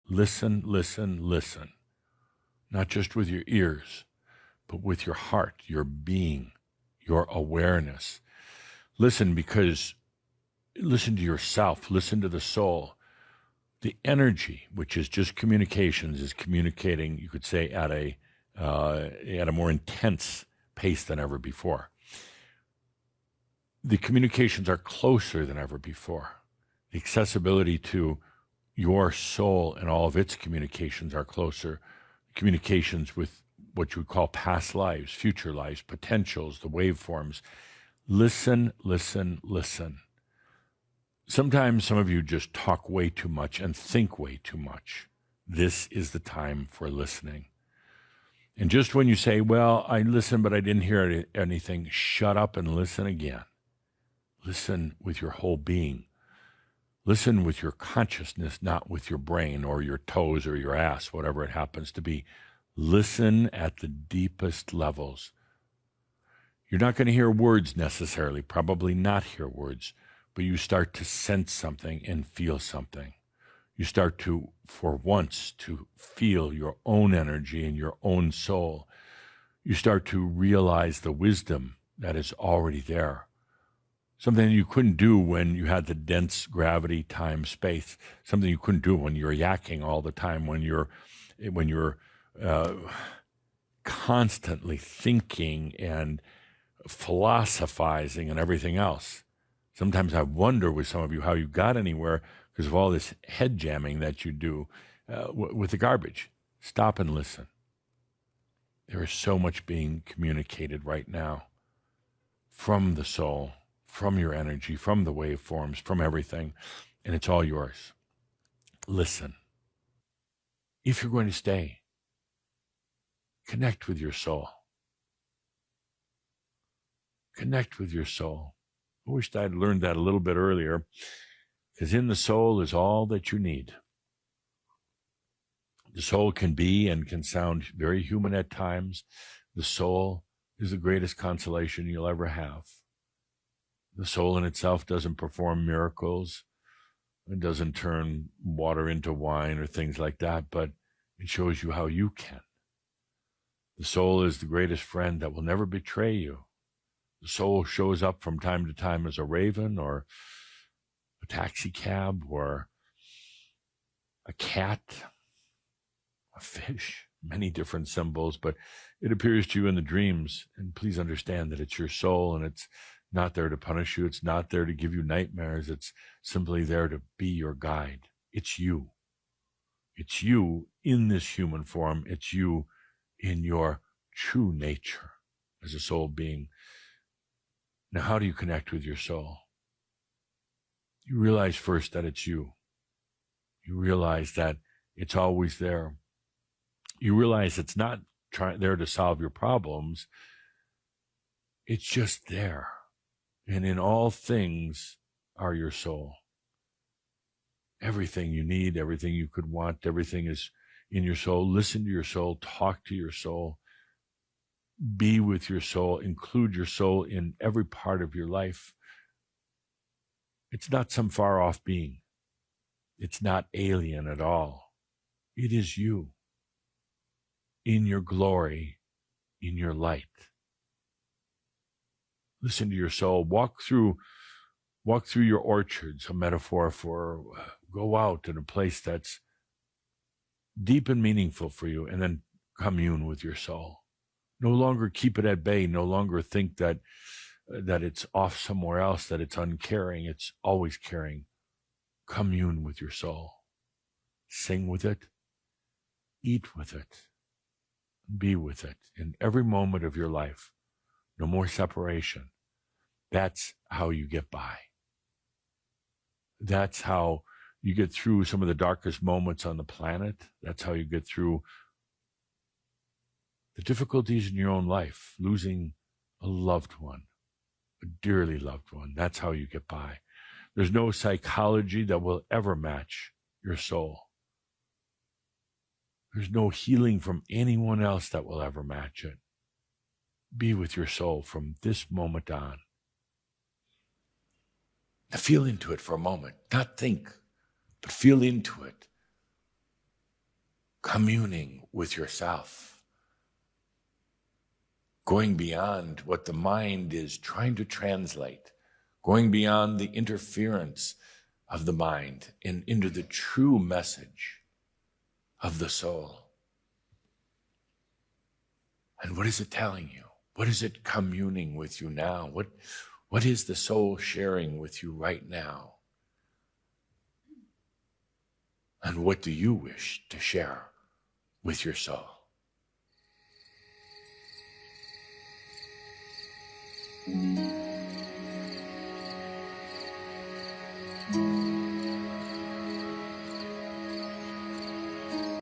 Listen, listen, listen. Not just with your ears, but with your heart, your being, your awareness. Listen listen to yourself, listen to the soul. The energy, which is just communications, is communicating, you could say, at a more intense pace than ever before. The communications are closer than ever before. The accessibility to your soul and all of its communications are closer. Communications with what you would call past lives, future lives, potentials, the waveforms. Listen, listen, listen. Sometimes some of you just talk way too much and think way too much. This is the time for listening. And just when you say, well, I listened, but I didn't hear anything, shut up and listen again. Listen with your whole being. Listen with your consciousness, not with your brain or your toes or your ass, whatever it happens to be. Listen at the deepest levels. You're not going to hear words necessarily, probably not hear words, but you start to sense something and feel something. You start to, for once, to feel your own energy and your own soul. You start to realize the wisdom that is already there. Something you couldn't do when you had the dense gravity, time, space. Something you couldn't do when you're yakking all the time, when you're constantly thinking and philosophizing and everything else. Sometimes I wonder with some of you how you got anywhere because of all this head jamming that you do with the garbage. Stop and listen. There is so much being communicated right now from the soul, from your energy, from the waveforms, from everything, and it's all yours. Listen. If you're going to stay, connect with your soul. Connect with your soul. I wished I'd learned that a little bit earlier, because in the soul is all that you need. The soul can be and can sound very human at times. The soul is the greatest consolation you'll ever have. The soul in itself doesn't perform miracles. It doesn't turn water into wine or things like that, but it shows you how you can. The soul is the greatest friend that will never betray you. The soul shows up from time to time as a raven or a taxi cab or a cat, a fish, many different symbols, but it appears to you in the dreams. And please understand that it's your soul and it's not there to punish you. It's not there to give you nightmares. It's simply there to be your guide. It's you. It's you in this human form. It's you in your true nature as a soul being. Now, how do you connect with your soul? You realize first that it's you. You realize that it's always there. You realize it's not there to solve your problems. It's just there. And in all things are your soul. Everything you need, everything you could want, everything is in your soul. Listen to your soul. Talk to your soul. Be with your soul. Include your soul in every part of your life. It's not some far off being. It's not alien at all. It is you in your glory, in your light. Listen to your soul. Walk through your orchards, a metaphor for go out in a place that's deep and meaningful for you, and then commune with your soul. No longer keep it at bay. No longer think that it's off somewhere else, that it's uncaring. It's always caring. Commune with your soul. Sing with it. Eat with it. Be with it in every moment of your life. No more separation. That's how you get by. That's how you get through some of the darkest moments on the planet. That's how you get through the difficulties in your own life, losing a loved one, a dearly loved one. That's how you get by. There's no psychology that will ever match your soul. There's no healing from anyone else that will ever match it. Be with your soul from this moment on. Now feel into it for a moment. Not think, but feel into it. communing with yourself, going beyond what the mind is trying to translate, going beyond the interference of the mind and into the true message of the soul. And what is it telling you? What is it communing with you now? What is the soul sharing with you right now? And what do you wish to share with your soul?